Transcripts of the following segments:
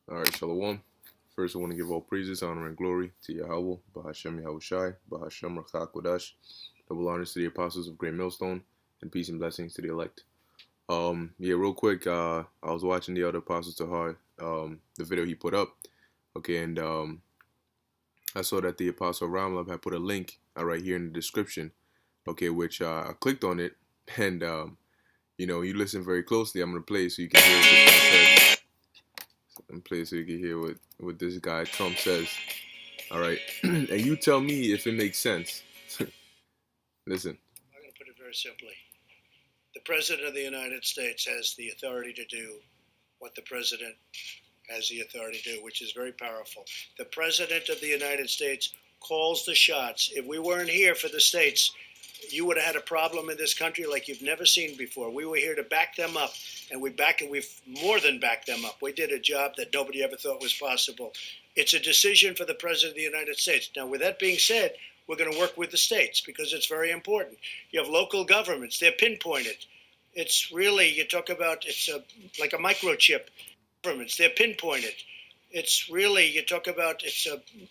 All right, Shalom. First, I want to give all praises, honor, and glory to Yahweh, Bahashem Yahushai, Bahashem Rachak Kodash. Double honors to the apostles of Great Millstone, and peace and blessings to the elect. Yeah, real quick, I was watching the other apostles to heart, the video he put up, okay, and I saw that the apostle Ramlab had put a link right here in the description, okay, which I clicked on it, and you listen very closely. I'm gonna play so you can hear what this guy says. And play so you can hear what this guy Trump says. All right, and you tell me if it makes sense. Listen. I'm going to put it very simply. The President of the United States has the authority to do what the President has the authority to do, which is very powerful. The President of the United States calls the shots. If we weren't here for the states, you would have had a problem in this country like you've never seen before. We were here to back them up, and we've more than backed them up. We did a job that nobody ever thought was possible. It's a decision for the President of the United States. Now, with that being said, we're going to work with the states because it's very important. You have local governments. They're pinpointed. It's really, you talk about, like a microchip. Governments, they're pinpointed. It's really, you talk about,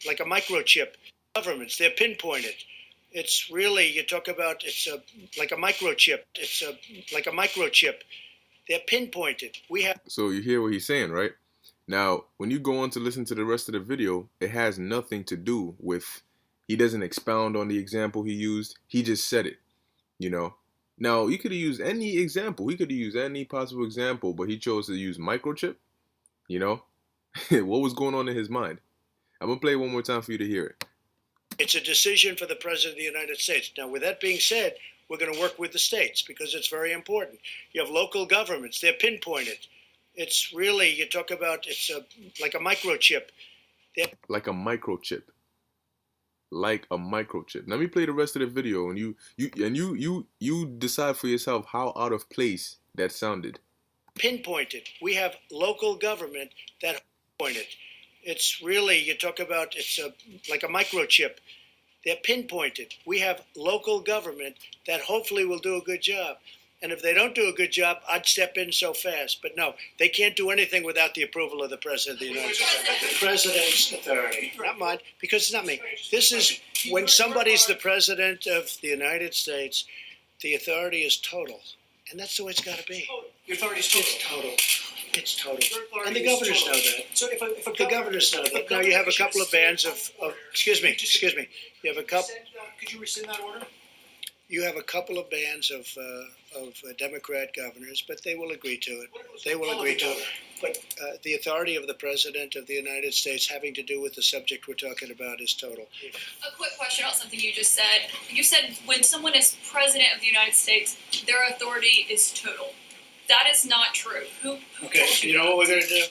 like a microchip. Governments, they're pinpointed. It's really, you talk about, like a microchip. It's like a microchip. They're pinpointed. We have. So you hear what he's saying, right? Now, when you go on to listen to the rest of the video, it has nothing to do with, he doesn't expound on the example he used. He just said it, Now, he could have used any example. He could have used any possible example, but he chose to use microchip, What was going on in his mind? I'm going to play it one more time for you to hear it. It's a decision for the President of the United States. Now, with that being said, we're going to work with the states because it's very important. You have local governments. They're pinpointed. It's really, you talk about, like a microchip. Like a microchip. Like a microchip. Let me play the rest of the video, and you decide for yourself how out of place that sounded. Pinpointed. We have local government that pointed. It's really, you talk about, like a microchip. They're pinpointed. We have local government that hopefully will do a good job. And if they don't do a good job, I'd step in so fast. But no, they can't do anything without the approval of the President of the United States. The President's authority, not mine, because it's not me. This is, when somebody's the President of the United States, the authority is total. And that's the way it's got to be. Your authority is total. It's total. It's total. And the governors know that. So if the governors know that. Now you have a couple of bands of excuse me. You have a couple. Could you rescind that order? You have a couple of bands of Democrat governors, but they will agree to it. They will agree to it. But the authority of the President of the United States having to do with the subject we're talking about is total. A quick question about something you just said. You said when someone is President of the United States, their authority is total. That is not true. Who okay, told you know what we're going to do?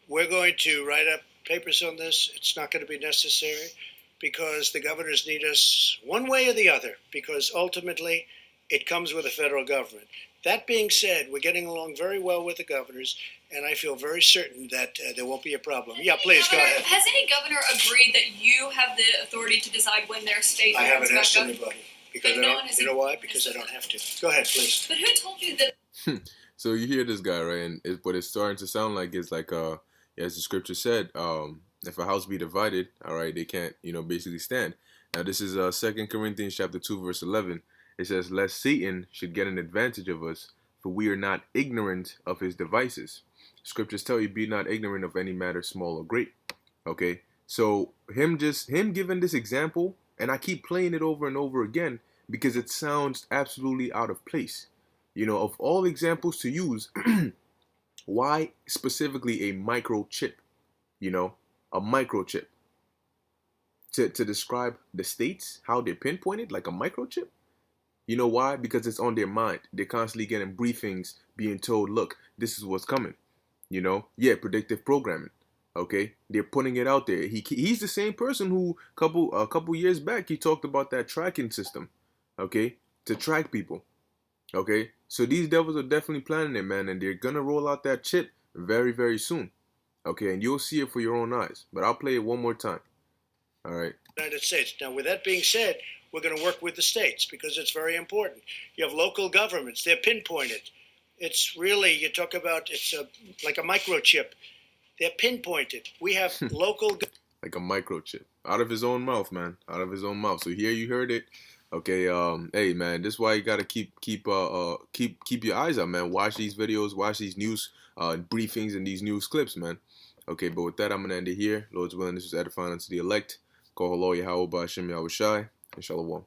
We're going to write up papers on this. It's not going to be necessary because the governors need us one way or the other, because ultimately it comes with the federal government. That being said, we're getting along very well with the governors, and I feel very certain that there won't be a problem. Yeah, please, go ahead. Has any governor agreed that you have the authority to decide when their state I haven't back asked up? anybody. Because I don't, you know why? Because I don't have to. Go ahead, please. But who told you that? So you hear this guy, right? And what it's starting to sound like is like, as the scripture said, if a house be divided, all right, they can't, basically stand. Now this is 2 Corinthians chapter 2, verse 11. It says, lest Satan should get an advantage of us, for we are not ignorant of his devices. Scriptures tell you, be not ignorant of any matter small or great. Okay, so him giving this example, and I keep playing it over and over again because it sounds absolutely out of place. Of all examples to use, why specifically a microchip? A microchip. To describe the states, how they're pinpointed, like a microchip? You know why? Because it's on their mind. They're constantly getting briefings, being told, look, this is what's coming. Yeah, predictive programming. Okay, they're putting it out there. He's the same person who a couple years back he talked about that tracking system. Okay, to track people. Okay, so these devils are definitely planning it, man, and they're gonna roll out that chip very, very soon. Okay, and you'll see it for your own eyes. But I'll play it one more time. All right. United States. Now, with that being said, we're going to work with the states because it's very important. You have local governments. They're pinpointed. It's really, you talk about, like a microchip. They're pinpointed. We have local. Like a microchip out of his own mouth, man, out of his own mouth. So here you heard it. Okay, hey man, this is why you gotta keep your eyes out, man. Watch these videos, watch these news briefings and these news clips, man. Okay, but with that, I'm gonna end it here. Lord's willing, this was edifying unto the elect. Call hello Yahweh Ba'Shem Yahweh Shai, and Shalom.